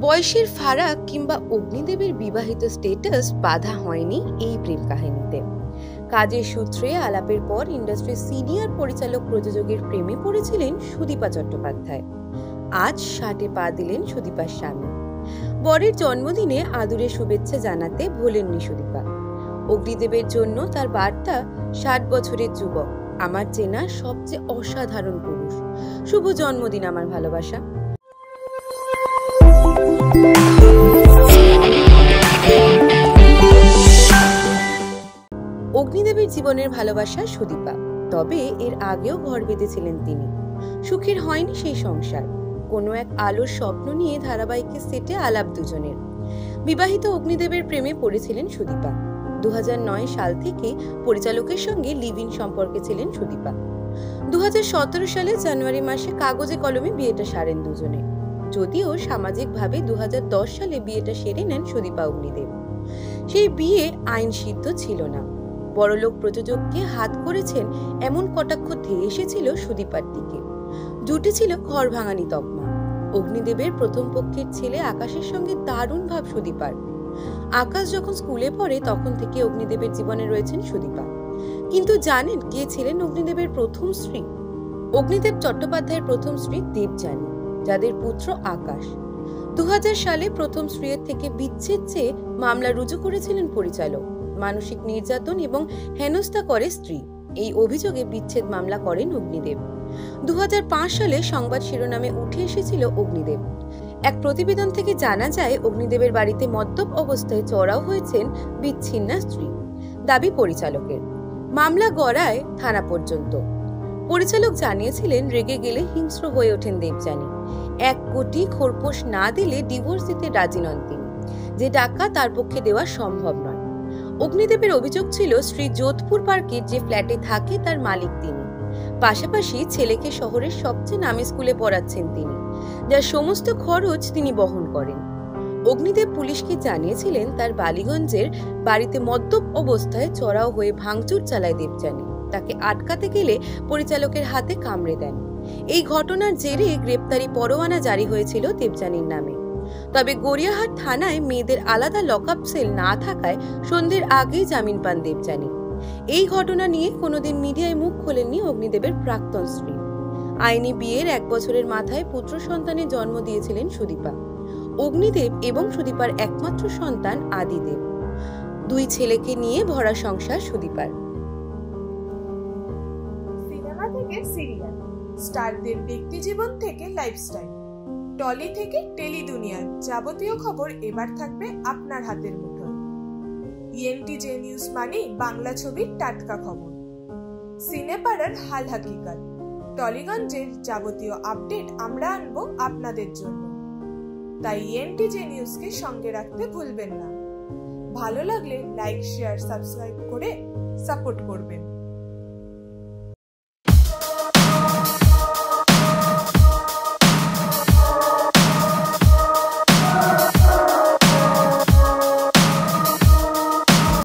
বয়সের ফারাক কিংবা অগ্নিদেবের বিবাহিত স্ট্যাটাস বাধা হয়নি এই প্রেম কাহিনীতে। কাজের সূত্রে আলাপের পর ইন্ডাস্ট্রির সিনিয়র পরিচালক প্রযোজকের প্রেমে পড়েছিলেন সুদীপা চট্টোপাধ্যায়। আজ 60-এ পা দিলেন সুদীপার স্বামী। বরের জন্মদিনে আদুরে শুভেচ্ছা জানাতে ভোলেননি সুদীপা। অগ্নিদেবের জন্য তার বার্তা, 60 বছরের যুবক, আমার চেনা সবচেয়ে অসাধারণ পুরুষ, শুভ জন্মদিন আমার ভালোবাসা। অগ্নিদেবের জীবনের ভালোবাসা সুদীপা, তবে এর আগেও ঘর বেঁধেছিলেন তিনি। সুখের হয়নি সেই সংসার। কোনো এক আলোর স্বপ্ন নিয়ে ধারাবাহিকের সেটে আলাপ দুজনের। বিবাহিত অগ্নিদেবের প্রেমে পড়েছিলেন সুদীপা। 2009 সাল থেকে পরিচালকের সঙ্গে লিভ ইন সম্পর্কে ছিলেন সুদীপা। 2017 সালে জানুয়ারি মাসে কাগজে কলমে বিয়েটা সারেন দুজনে। যদিও সামাজিকভাবে 2010 সালে বিয়েটা সেরে নেন সুদীপা অগ্নিদেব। সেই বিয়ে আইন সিদ্ধ ছিল না। বড়লোক প্রযোজককে হাত করেছেন এমন কটাক্ষ ধেয়ে এসেছিল সুদীপার দিকে। জুটেছিল ঘর ভাঙানি তকমা। অগ্নিদেবের প্রথম পক্ষের ছেলে আকাশের সঙ্গে দারুণ ভাব সুদীপার। আকাশ যখন স্কুলে পড়ে তখন থেকে অগ্নিদেবের জীবনে রয়েছেন সুদীপা। কিন্তু জানেন কে ছিলেন অগ্নিদেবের প্রথম স্ত্রী? অগ্নিদেব চট্টোপাধ্যায়ের প্রথম স্ত্রী দেবযানী, যাদের পুত্র আকাশ। 2000 সালে প্রথম স্ত্রীর থেকে বিচ্ছেদ চেয়ে মামলা রুজু করেছিলেন পরিচালক। মানসিক নির্যাতন এবং হেনস্থা করে স্ত্রী, এই অভিযোগে বিচ্ছেদ মামলা করেন অগ্নিদেব। 2005 সালে সংবাদ শিরোনামে উঠে এসেছিল অগ্নিদেব। এক প্রতিবেদন থেকে জানা যায় অগ্নিদেবের বাড়িতে মদ্যপ অবস্থায় চড়াও হয়েছেন বিচ্ছিন্না স্ত্রী। দাবি পরিচালকের। মামলা গড়ায় থানা পর্যন্ত। পরিচালক জানিয়েছিলেন রেগে গেলে হিংস্র হয়ে ওঠেন দেবযানী। 1 কোটি খোরপোশ না দিলে ডিভোর্স দিতে রাজি নন তিনি, যে টাকা তার পক্ষে দেওয়া সম্ভব নয়। অগ্নিদেবের অভিযোগ ছিল স্ত্রী যোধপুর পার্কের যে ফ্ল্যাটে থাকে তার মালিক তিনি। পাশাপাশি ছেলেকে শহরের সবচেয়ে নামী স্কুলে পড়াচ্ছেন তিনি, যার সমস্ত খরচ তিনি বহন করেন। অগ্নিদেব পুলিশকে জানিয়েছিলেন তার বালিগঞ্জের বাড়িতে মদ্যপ অবস্থায় চড়াও হয়ে ভাঙচুর চালায় দেবযানী। তাকে আটকাতে গেলে পরিচালকের হাতে কামড়ে দেন। এই ঘটনার জেরে গ্রেপ্তারি পরোয়ানা জারি হয়েছিল দেবযানীর নামে। তবে গড়িয়াহাট থানায় মেয়েদের আলাদা লকআপ সেল না থাকায় সন্ধ্যের আগেই জামিন পান দেবযানী। এই ঘটনা নিয়ে কোনোদিন মিডিয়ায় মুখ খোলেননি অগ্নিদেবের প্রাক্তন স্ত্রী। আইনি বিয়ের 1 বছরের মাথায় পুত্র সন্তানের জন্ম দিয়েছিলেন সুদীপা। অগ্নিদেব এবং সুদীপার একমাত্র সন্তান আদিদেব। 2 ছেলেকে নিয়ে ভরা সংসার সুদীপার। সিনেমা থেকে সিরিয়াল, স্টারদের ব্যক্তিজীবন থেকে লাইফস্টাইল, টলি থেকে টেলি দুনিয়ার যাবতীয় খবর এবার থাকবে আপনার হাতের মুঠোয়। ENTJ নিউজ মানে বাংলা ছবির টাটকা খবর, সিনেপাড়ার হাল হাকিকত, টলিগঞ্জের যাবতীয় আপডেট আমরা আনবো আপনাদের জন্য। তাই ENTJ নিউজকে সঙ্গে রাখতে ভুলবেন না। ভালো লাগলে লাইক, শেয়ার, সাবস্ক্রাইব করে সাপোর্ট করবেন।